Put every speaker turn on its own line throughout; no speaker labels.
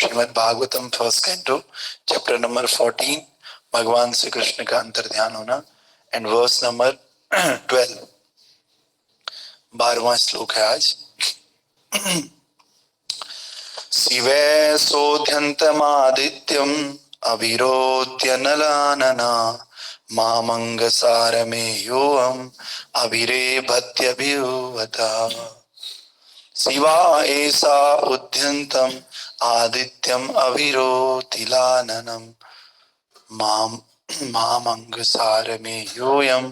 Shrimad Bhagavatam first canto chapter number 14 भगवान श्री कृष्ण का अंतर ध्यान होना एंड वर्स नंबर 12 12वां श्लोक है आज। शिवे सोऽध्यन्तमादित्यम् अविरोध्यनलानना मामंग सारमे योऽहम् अभिरेभत्यभिरुवता। शिवा एषा उद्यन्तम् आदित्यम् अविरोधिलाननम् मामंग सारमे योऽयम्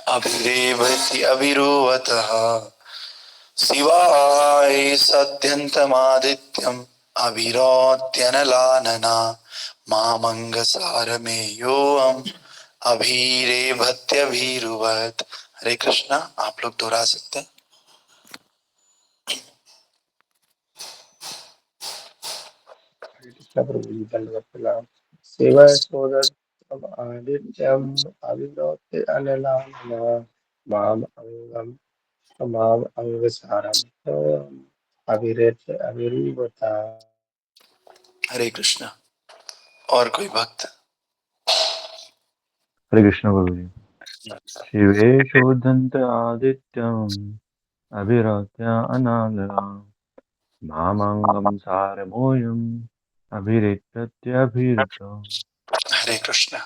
अभिरेभति अभिरुवतः। शिवाय सद्यन्तमादित्यम् अविरोध्यनलानना मामंग सारमे योऽहम् अभिरेभत्यभिरुवत। हरे कृष्णा। आप लोग दोहरा सकते हैं।
कृष्ण प्रभु जी दंडवत प्रणाम। सेवा सोदरम आदित्यम अविरोध अनलानना माम अंगम माम अंगसारम अविरेत अविरुवता।
हरे कृष्णा। और कोई भक्त?
हरे कृष्ण प्रभु जी। शिवेशोऽध्यन्त आदित्यम् अभिरत्य अनालयम् मामंगं सारमोऽयम् अभिरेत्यभिरुत।
हरे कृष्णा।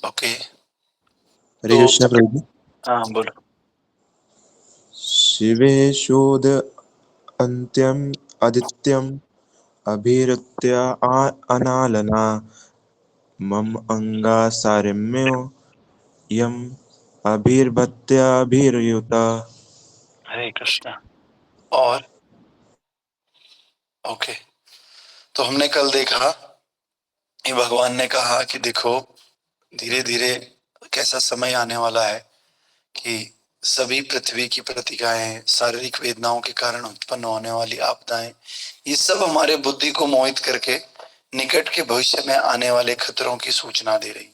ओके,
हरे
तो
कृष्ण प्रभु।
हाँ बोलो।
शिवे शोध अन्त्यम् आदित्यम् अभिरत्य अनालना मम अंगा सारम्यो यम अभिर्भत्याभिर्युता।
हरे कृष्णा। और ओके, तो हमने कल देखा ये भगवान ने कहा कि देखो धीरे धीरे कैसा समय आने वाला है कि सभी पृथ्वी की प्रतिकाएं, शारीरिक वेदनाओं के कारण उत्पन्न होने वाली आपदाएं, ये सब हमारे बुद्धि को मोहित करके निकट के भविष्य में आने वाले खतरों की सूचना दे रही।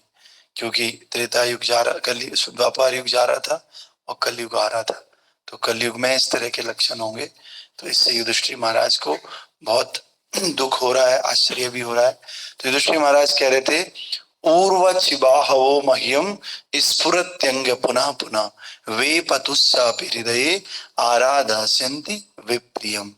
क्योंकि त्रेता युग जा रहा, द्वापर युग जा रहा था और कलयुग आ रहा था, तो कलयुग में इस तरह के लक्षण होंगे। तो इससे युधिष्ठिर महाराज को बहुत दुख हो रहा है, आश्चर्य भी हो रहा है। तो युधिष्ठिर महाराज कह रहे थे ऊर्वचिबाहवो मह्यम स्फुरत्यंग पुनः पुनः वे पतुस्सापि हृदये आराधस्यन्ति विप्रियम।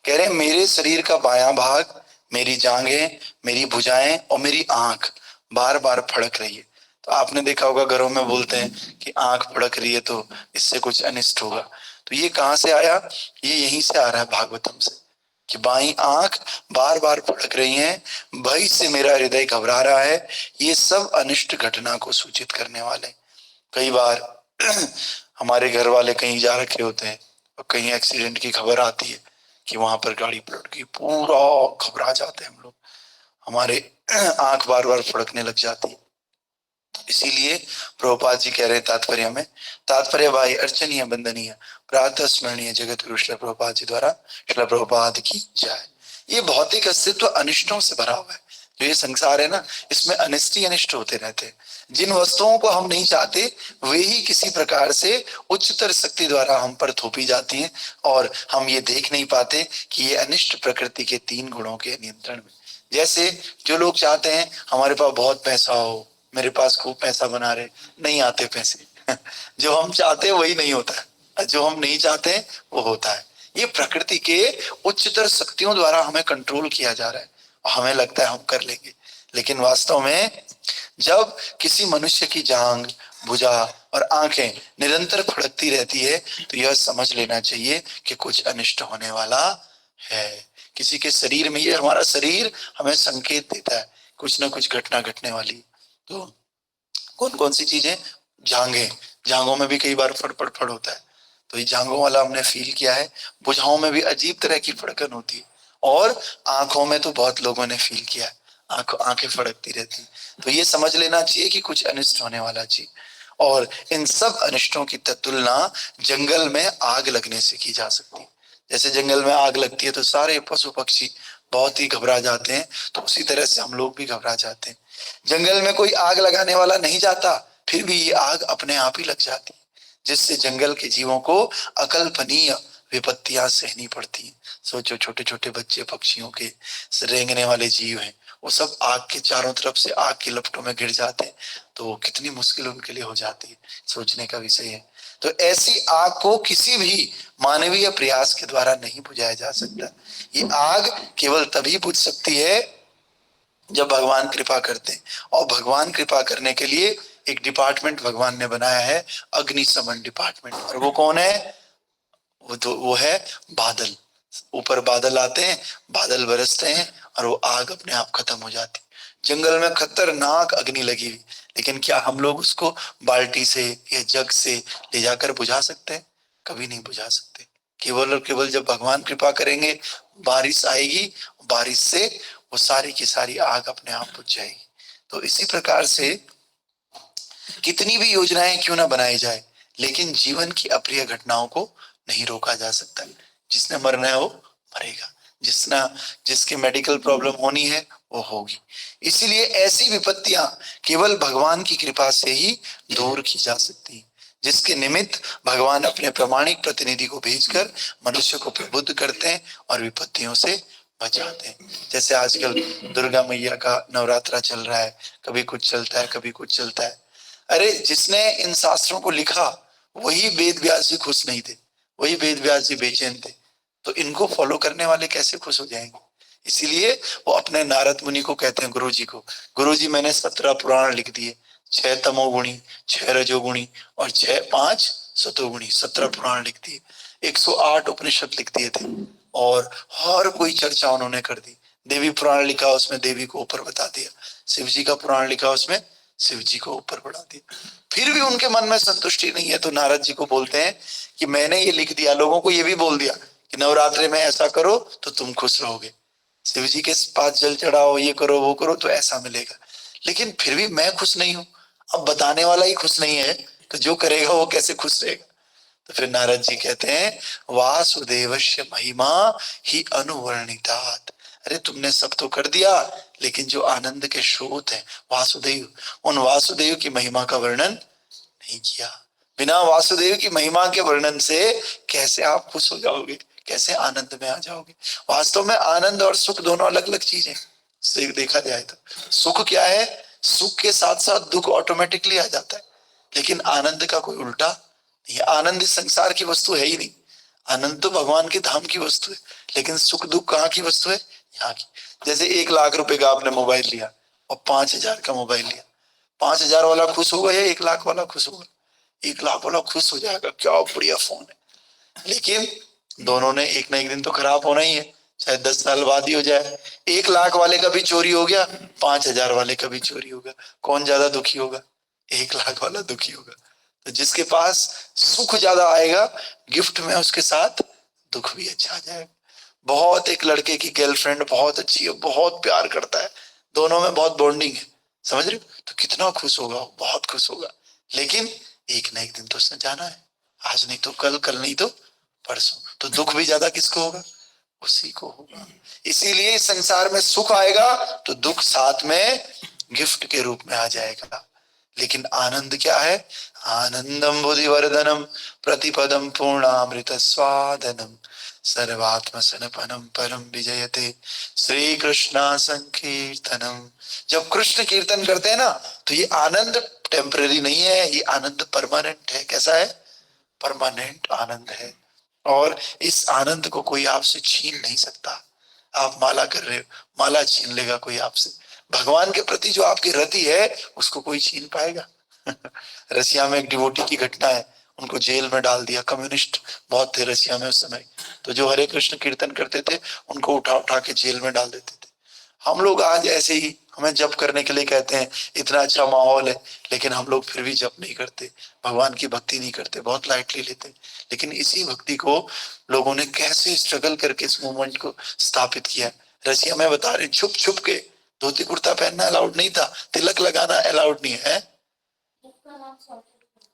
कह रहे मेरे शरीर का बायां भाग, मेरी जांघें, मेरी भुजाएं और मेरी आंख बार बार फड़क रही है। तो आपने देखा होगा घरों में बोलते हैं कि आंख फड़क रही है तो इससे कुछ अनिष्ट होगा। तो ये कहां से आया? ये यहीं से आ रहा है भागवतम से कि बाई आंख बार बार फड़क रही हैं, भय से मेरा हृदय घबरा रहा है। ये सब अनिष्ट घटना को सूचित करने वाले। कई बार हमारे घर वाले कहीं जा रखे होते हैं और कहीं एक्सीडेंट की खबर आती है कि वहां पर गाड़ी पलट गई, पूरा घबरा जाते हैं हम लोग, हमारे आंख बार बार फड़कने लग जाती है। इसीलिए प्रभुपाद जी कह रहे हैं तात्पर्य में, तात्पर्य भाई अर्चनीय वंदनीय प्रातः स्मरणीय जगत गुरु श्री प्रभुपाद जी द्वारा श्री प्रभुपाद की जाए। ये भौतिक अस्तित्व अनिष्टों से भरा हुआ है। जो ये संसार है ना, इसमें अनिष्ट ही अनिष्ट होते रहते हैं। जिन वस्तुओं को हम नहीं चाहते वे ही किसी प्रकार से उच्चतर शक्ति द्वारा हम पर थोपी जाती हैं और हम ये देख नहीं पाते कि ये अनिष्ट प्रकृति के 3 गुणों के नियंत्रण में। जैसे जो लोग चाहते हैं हमारे पास बहुत पैसा हो, मेरे पास खूब पैसा बना रहे, नहीं आते पैसे जो हम चाहते हैं वही नहीं होता है, जो हम नहीं चाहते हैं वो होता है। ये प्रकृति के उच्चतर शक्तियों द्वारा हमें कंट्रोल किया जा रहा है और हमें लगता है हम कर लेंगे, लेकिन वास्तव में जब किसी मनुष्य की जांग, भुजा और आंखें निरंतर फड़कती रहती है तो यह समझ लेना चाहिए कि कुछ अनिष्ट होने वाला है। किसी के शरीर में, ये हमारा शरीर हमें संकेत देता है कुछ ना कुछ घटना घटने वाली। तो कौन कौन सी चीजें? जांघें, जांघों में भी कई बार फड़फड़ फड़ होता है, तो ये जांघों वाला हमने फील किया है। भुजाओं में भी अजीब तरह की फड़कन होती है और आंखों में तो बहुत लोगों ने फील किया है, आंखें फड़कती रहती। तो ये समझ लेना चाहिए कि कुछ अनिष्ट होने वाला चीज। और इन सब अनिष्टों की तुलना जंगल में आग लगने से की जा सकती है। जैसे जंगल में आग लगती है तो सारे पशु पक्षी बहुत ही घबरा जाते हैं, तो उसी तरह से हम लोग भी घबरा जाते हैं। जंगल में कोई आग लगाने वाला नहीं जाता, फिर भी ये आग अपने आप ही लग जाती है, जिससे जंगल के जीवों को अकल्पनीय विपत्तियां सहनी पड़ती हैं। सोचो छोटे छोटे बच्चे, पक्षियों के रेंगने वाले जीव हैं, वो सब आग के चारों तरफ से आग की लपटों में गिर जाते हैं, तो कितनी मुश्किल उनके लिए हो जाती है, सोचने का विषय है। तो ऐसी आग को किसी भी मानवीय प्रयास के द्वारा नहीं बुझाया जा सकता। ये आग केवल तभी बुझ सकती है जब भगवान कृपा करते हैं, और भगवान कृपा करने के लिए एक डिपार्टमेंट भगवान ने बनाया है, अग्निशमन डिपार्टमेंट। और वो कौन है? वो है बादल। ऊपर बादल आते हैं, बादल बरसते हैं और वो आग अपने आप खत्म हो जाती। जंगल में खतरनाक अग्नि लगी हुई, लेकिन क्या हम लोग उसको बाल्टी से या जग से ले जाकर बुझा सकते हैं? कभी नहीं बुझा सकते। केवल और केवल जब भगवान कृपा करेंगे, बारिश आएगी, बारिश से वो सारी की सारी आग अपने आप बुझ जाएगी। तो इसी प्रकार से कितनी भी योजनाएं क्यों ना बनाई जाए, लेकिन जीवन की अप्रिय घटनाओं को नहीं रोका जा सकता। जिसने मरना है वो मरेगा, जिसकी मेडिकल प्रॉब्लम होनी है वो होगी। इसीलिए ऐसी विपत्तियां केवल भगवान की कृपा से ही दूर की जा सकती हैं, जिसके निमित्त भगवान अपने प्रामाणिक प्रतिनिधि को भेजकर मनुष्य को प्रबुद्ध करते हैं और विपत्तियों से बचाते हैं। जैसे आजकल दुर्गा मैया का नवरात्रा चल रहा है, कभी कुछ चलता है, कभी कुछ चलता है। अरे जिसने इन शास्त्रों को लिखा वही वेद व्यास जी खुश नहीं थे, वही वेद व्यास जी बेचैन थे, तो इनको फॉलो करने वाले कैसे खुश हो जाएंगे? इसीलिए वो अपने नारद मुनि को कहते हैं, गुरु जी को, गुरु जी मैंने 17 पुराण लिख दिए, 6 तमोगुणी, 6 रजोगुणी और 5 सतोगुणी, 17 पुराण लिख दिए, 108 उपनिषद लिख दिए थे, और हर कोई चर्चा उन्होंने कर दी। देवी पुराण लिखा, उसमें देवी को ऊपर बता दिया, शिव जी का पुराण लिखा, उसमें शिव जी को ऊपर बढ़ा दिया। फिर भी उनके मन में संतुष्टि नहीं है, तो नारद जी को बोलते हैं कि मैंने ये लिख दिया, लोगों को ये भी बोल दिया कि नवरात्रि में ऐसा करो तो तुम खुश रहोगे, शिव जी के पास जल चढ़ाओ, ये करो वो करो तो ऐसा मिलेगा, लेकिन फिर भी मैं खुश नहीं हूं। अब बताने वाला ही खुश नहीं है तो जो करेगा वो कैसे खुश रहेगा? तो फिर नारद जी कहते हैं, वासुदेवस्य महिमा ही अनुवर्णितात। अरे तुमने सब तो कर दिया, लेकिन जो आनंद के स्रोत है वासुदेव, उन वासुदेव की महिमा का वर्णन नहीं किया। बिना वासुदेव की महिमा के वर्णन से कैसे आप खुश हो जाओगे, कैसे आनंद में आ जाओगे? वास्तव में आनंद और सुख दोनों अलग अलग चीजें से देखा जाए तो। सुख क्या है? सुख के साथ साथ दुख ऑटोमेटिकली आ जाता है, लेकिन आनंद का कोई उल्टा नहीं। आनंद इस संसार की वस्तु है ही नहीं, आनंद तो भगवान के धाम की वस्तु है, लेकिन सुख दुख कहाँ की वस्तु है? यहाँ की। जैसे 1 लाख रुपए का आपने मोबाइल लिया और 5,000 का मोबाइल लिया, 5,000 वाला खुश होगा या 1 लाख वाला खुश होगा? 1 लाख वाला खुश हो जाएगा, क्या बढ़िया फोन है, लेकिन दोनों ने एक ना एक दिन तो खराब होना ही है, चाहे 10 साल बाद ही हो जाए। 1 लाख वाले का भी चोरी हो गया, 5,000 वाले का भी चोरी होगा, कौन ज्यादा दुखी होगा? 1 लाख वाला दुखी होगा। तो जिसके पास सुख ज्यादा आएगा, गिफ्ट में उसके साथ दुख भी अच्छा आ जाएगा। बहुत एक लड़के की गर्लफ्रेंड बहुत अच्छी है, बहुत प्यार करता है, दोनों में बहुत बॉन्डिंग है, समझ रहे हो? तो कितना खुश होगा, बहुत खुश होगा, लेकिन एक ना एक दिन तो उसने जाना है, आज नहीं तो कल, कल नहीं तो परसों, तो दुख भी ज्यादा किसको होगा? उसी को होगा। इसीलिए इस संसार में सुख आएगा तो दुख साथ में गिफ्ट के रूप में आ जाएगा, लेकिन आनंद क्या है? आनंदम बुद्धिवर्धनम प्रतिपदम पूर्णामृत स्वादनम सर्वात्म सनपनम परम विजयते श्री कृष्णा संकीर्तनम। जब कृष्ण कीर्तन करते हैं ना, तो ये आनंद टेम्पररी नहीं है, ये आनंद परमानेंट है। कैसा है? परमानेंट आनंद है, और इस आनंद को कोई आपसे छीन नहीं सकता। आप माला कर रहे हो, माला छीन लेगा कोई आपसे? भगवान के प्रति जो आपकी रति है उसको कोई छीन पाएगा? रसिया में एक डिवोटी की घटना है, उनको जेल में डाल दिया। कम्युनिस्ट बहुत थे रसिया में उस समय, तो जो हरे कृष्ण कीर्तन करते थे उनको उठा उठा के जेल में डाल देते थे। हम लोग आज ऐसे ही, हमें जप करने के लिए कहते हैं, इतना अच्छा माहौल है, लेकिन हम लोग फिर भी जप नहीं करते, भगवान की भक्ति नहीं करते, बहुत लाइटली लेते। लेकिन इसी भक्ति को लोगों ने कैसे स्ट्रगल करके इस मूवमेंट को स्थापित किया। रसिया में बता रहे, छुप छुप के, धोती कुर्ता पहनना अलाउड नहीं था, तिलक लगाना अलाउड नहीं है।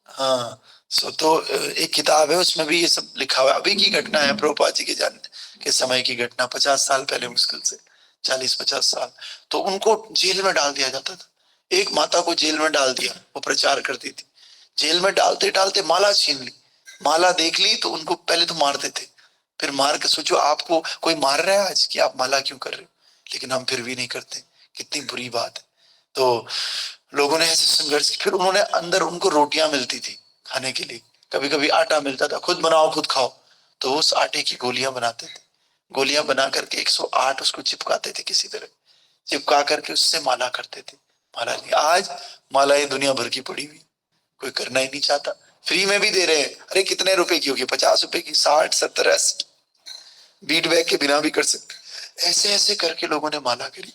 हाँ, सो तो एक किताब है उसमें भी ये सब लिखा हुआ है। अभी की घटना है, प्रभुपाद जी के जानने के समय की घटना, 50 साल पहले, मुश्किल से 40-50 साल। तो उनको जेल में डाल दिया जाता था। एक माता को जेल में डाल दिया, वो प्रचार करती थी। जेल में डालते डालते माला छीन ली, माला देख ली तो उनको पहले तो मारते थे, फिर मार के सोचो, आपको कोई मार रहा है आज कि आप माला क्यों कर रहे हो, लेकिन हम फिर भी नहीं करते, कितनी बुरी बात है। तो लोगों ने ऐसे संघर्ष, फिर उन्होंने अंदर, उनको रोटियां मिलती थी खाने के लिए, कभी कभी आटा मिलता था, खुद बनाओ खुद खाओ, तो उस आटे की गोलियां बनाते थे, गोलियां बना करके 108 उसको चिपकाते थे, किसी तरह चिपका करके उससे माला करते थे। माला नहीं, आज मालाएं दुनिया भर की पड़ी हुई, कोई करना ही नहीं चाहता, फ्री में भी दे रहे हैं। अरे कितने रुपए की होगी, 50 रुपए की, 60 70 80, बीट बैग के बिना भी कर सकते। ऐसे ऐसे करके लोगों ने माला करी,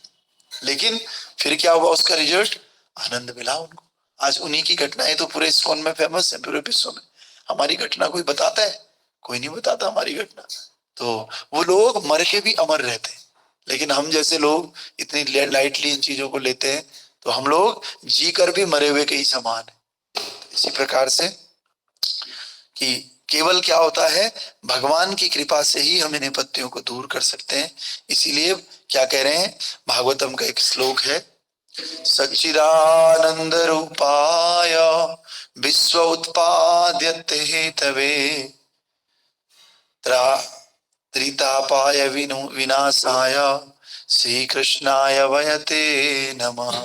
लेकिन फिर क्या हुआ, उसका रिजल्ट आनंद मिला उनको। आज उन्हीं की घटनाएं तो पूरे इस्कॉन में फेमस है, पूरे विश्व में। हमारी घटना कोई बताता है? कोई नहीं बताता हमारी घटना। तो वो लोग मर के भी अमर रहते हैं, लेकिन हम जैसे लोग इतनी लाइटली इन चीजों को लेते हैं, तो हम लोग जी कर भी मरे हुए के ही समान है। इसी प्रकार से कि केवल क्या होता है, भगवान की कृपा से ही हम इन विपत्तियों को दूर कर सकते हैं। इसीलिए क्या कह रहे हैं, भागवतम का एक श्लोक है, सच्चिदानंद रूपाय विश्व उत्पाद्यते हेतवे त्रितापाय विनाशाय श्री कृष्णाय वयते नमः।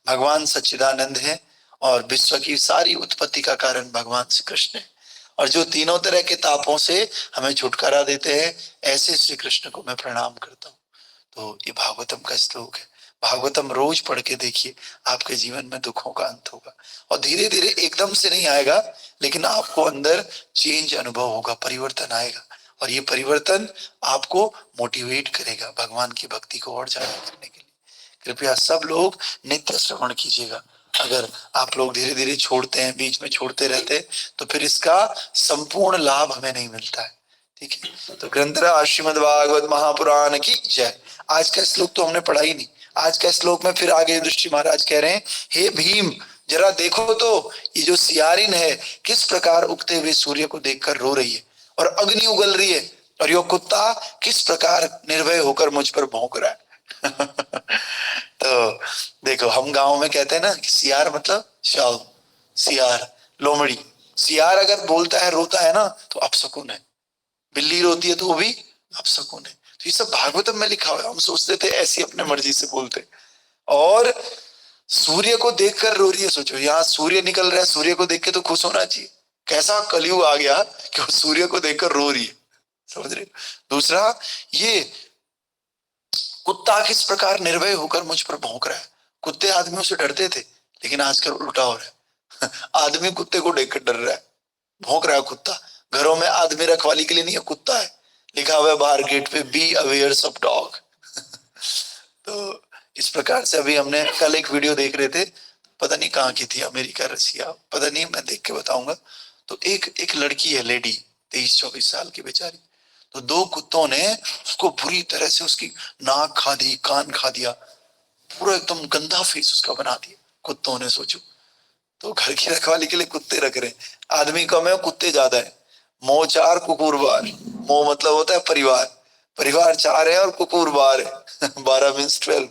भगवान सच्चिदानंद है और विश्व की सारी उत्पत्ति का कारण भगवान श्री कृष्ण है, और जो तीनों तरह के तापों से हमें छुटकारा देते हैं, ऐसे श्री कृष्ण को मैं प्रणाम करता हूँ। तो ये भागवतम का श्लोक है। भागवतम रोज पढ़ के देखिए, आपके जीवन में दुखों का अंत होगा, और धीरे धीरे, एकदम से नहीं आएगा, लेकिन आपको अंदर चेंज अनुभव होगा, परिवर्तन आएगा, और ये परिवर्तन आपको मोटिवेट करेगा भगवान की भक्ति को और ज्यादा करने के लिए। कृपया सब लोग नित्य श्रवण कीजिएगा। अगर आप लोग धीरे धीरे छोड़ते हैं, बीच में छोड़ते रहते हैं, तो फिर इसका संपूर्ण लाभ हमें नहीं मिलता है। ठीक है, तो ग्रंथराज श्रीमद् भागवत महापुराण की जय। आज का श्लोक तो हमने पढ़ा ही नहीं। आज का श्लोक में फिर आगे युधिष्ठिर महाराज कह रहे हैं, हे भीम, जरा देखो तो ये जो सियारिन है किस प्रकार उगते हुए सूर्य को देखकर रो रही है, और अग्नि उगल रही है, और यो कुत्ता किस प्रकार निर्भय होकर मुझ पर भौंक रहा है। तो देखो, हम गांव में कहते हैं ना कि सियार मतलब शाल, सियार लोमड़ी। सियार अगर बोलता है, रोता है ना, तो अपशकुन है। बिल्ली रोती है तो वो भी अपशकुन है। तो ये सब भागवतम में लिखा हुआ है। हम सोचते थे ऐसी अपने मर्जी से बोलते, और सूर्य को देखकर रो रही है। सोचो, यहाँ सूर्य निकल रहा है, सूर्य को देख के तो खुश होना चाहिए। कैसा कलयुग आ गया कि वो सूर्य को देखकर रो रही है, समझ रहे? दूसरा, ये कुत्ता किस प्रकार निर्भय होकर मुझ पर भौंक रहा है। कुत्ते आदमियों से डरते थे, लेकिन आजकल उल्टा हो रहा है। आदमी कुत्ते को देखकर डर रहा है, भौंक रहा है कुत्ता। घरों में आदमी रखवाली के लिए नहीं है, कुत्ता है। लिखा हुआ है बाहर गेट पे, बी अवेयर्स ऑफ डॉग। तो इस प्रकार से अभी हमने कल एक वीडियो देख रहे थे, पता नहीं कहाँ की थी, अमेरिका रसिया पता नहीं, मैं देख के बताऊंगा। तो एक लड़की है, लेडी 23-24 साल की बेचारी, तो दो कुत्तों ने उसको बुरी तरह से, उसकी नाक खा दी, कान खा दिया, पूरा एकदम गंदा फेस उसका बना दिया कुत्तों ने। सोचो, तो घर की रखवाली के लिए कुत्ते रख रहे हैं। आदमी कम है, कुत्ते ज्यादा है। मोह 4 कुकुर बार। मोह मतलब होता है परिवार, परिवार 4 है और कुकुर 12 है। 12 मीन्स 12।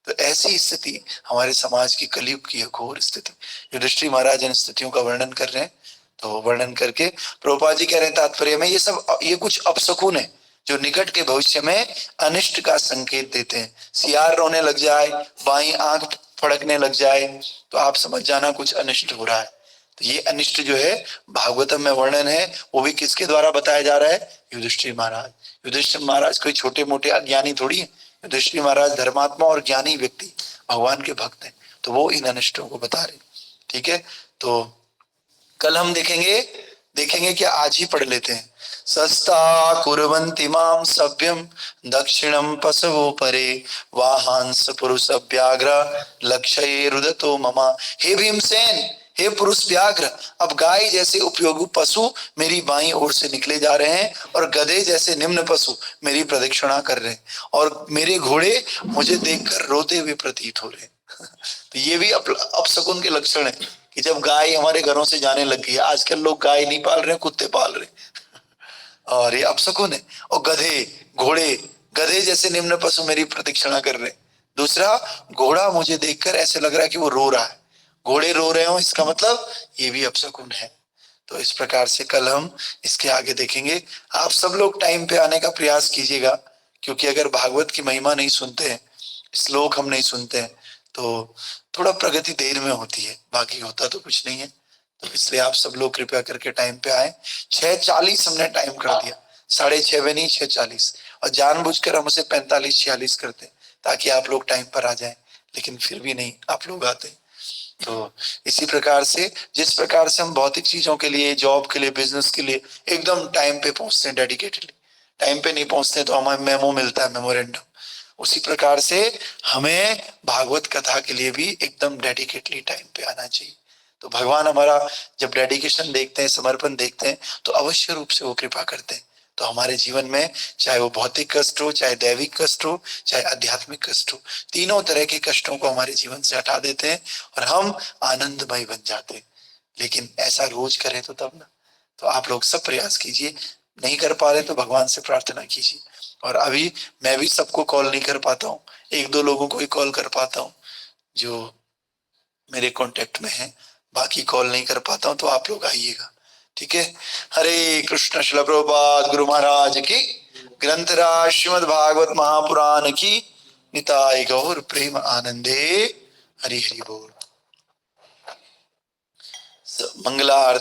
तो ऐसी स्थिति हमारे समाज की, कलयुग की घोर स्थिति। युधिष्ठिर महाराज इन स्थितियों का वर्णन कर रहे हैं। तो वर्णन करके प्रभुपाद जी कह रहे हैं तात्पर्य में, ये कुछ अपशकुन है जो निकट के भविष्य में अनिष्ट का संकेत देते हैं। सियार रोने लग जाए, बाईं आंख फड़कने लग जाए, तो आप समझ जाना कुछ अनिष्ट हो रहा है। तो ये अनिष्ट जो है भागवतम में वर्णन है, वो भी किसके द्वारा बताया जा रहा है? युधिष्ठिर महाराज। युधिष्ठिर महाराज कोई छोटे मोटे अज्ञानी थोड़ी है। युधिष्ठिर महाराज धर्मात्मा और ज्ञानी व्यक्ति, भगवान के भक्त हैं, तो वो इन अनिष्टों को बता रहे। ठीक है, तो कल हम देखेंगे क्या, आज ही पढ़ लेते हैं। सस्ता कुर्वन्ति मां सभ्यम दक्षिणम पशवो परे वाहांस पुरुष व्याघ्र लक्ष्ये रुदतो ममा। हे भीमसेन, हे पुरुष व्याघ्र, अब गाय जैसे उपयोगी पशु मेरी बाईं ओर से निकले जा रहे हैं, और गधे जैसे निम्न पशु मेरी प्रदक्षिणा कर रहे हैं, और मेरे घोड़े मुझे देखकर रोते हुए प्रतीत हो रहे हैं। तो ये भी अपशकुन के लक्षण है कि जब गाय हमारे घरों से जाने लग गई है। आजकल लोग गाय नहीं पाल रहे, कुत्ते पाल रहे, और ये अपशकुन है। और घोड़े गधे जैसे निम्न पशु मेरी प्रदक्षिणा कर रहे हैं। दूसरा, घोड़ा मुझे देखकर ऐसे लग रहा है कि वो रो रहा है। घोड़े रो रहे हो, इसका मतलब ये भी अपशकुन है। तो इस प्रकार से कल हम इसके आगे देखेंगे। आप सब लोग टाइम पे आने का प्रयास कीजिएगा, क्योंकि अगर भागवत की महिमा नहीं सुनते हैं, श्लोक हम नहीं सुनते हैं, तो थोड़ा प्रगति देर में होती है, बाकी होता तो कुछ नहीं है। तो इसलिए आप सब लोग कृपया करके टाइम पे आए। 6:40 हमने टाइम कर दिया, 6:30 में नहीं 6:40, और जानबूझकर हम उसे 45-46 करते ताकि आप लोग टाइम पर आ जाएं, लेकिन फिर भी नहीं आप लोग आते। तो इसी प्रकार से जिस प्रकार से हम भौतिक चीजों के लिए, जॉब के लिए, बिजनेस के लिए एकदम टाइम पे पहुंचते हैं डेडिकेटेडली, टाइम पे नहीं पहुंचते तो हमें मेमो मिलता है, मेमोरेंडम, उसी प्रकार से हमें भागवत कथा के लिए भी एकदम डेडिकेटली टाइम पे आना चाहिए। तो भगवान हमारा जब डेडिकेशन देखते हैं, समर्पण देखते हैं, तो अवश्य रूप से वो कृपा करते हैं। तो हमारे जीवन में चाहे वो भौतिक कष्ट हो, चाहे दैविक कष्ट हो, चाहे आध्यात्मिक कष्ट हो, तीनों तरह के कष्टों को हमारे जीवन से हटा देते हैं और हम आनंदमय बन जाते हैं। लेकिन ऐसा रोज करें तो तब ना। तो आप लोग सब प्रयास कीजिए, नहीं कर पा रहे तो भगवान से प्रार्थना कीजिए। और अभी मैं भी सबको कॉल नहीं कर पाता हूँ, 1-2 लोगों को ही कॉल कर पाता हूँ जो मेरे कांटेक्ट में है, बाकी कॉल नहीं कर पाता हूँ। तो आप लोग आइएगा, ठीक है। हरे कृष्ण। श्रील प्रभुपाद गुरु महाराज की, ग्रंथराज श्रीमद् भागवत महापुराण की, निताय गौर प्रेम आनंदे। हरि हरि बोल। मंगला आरती।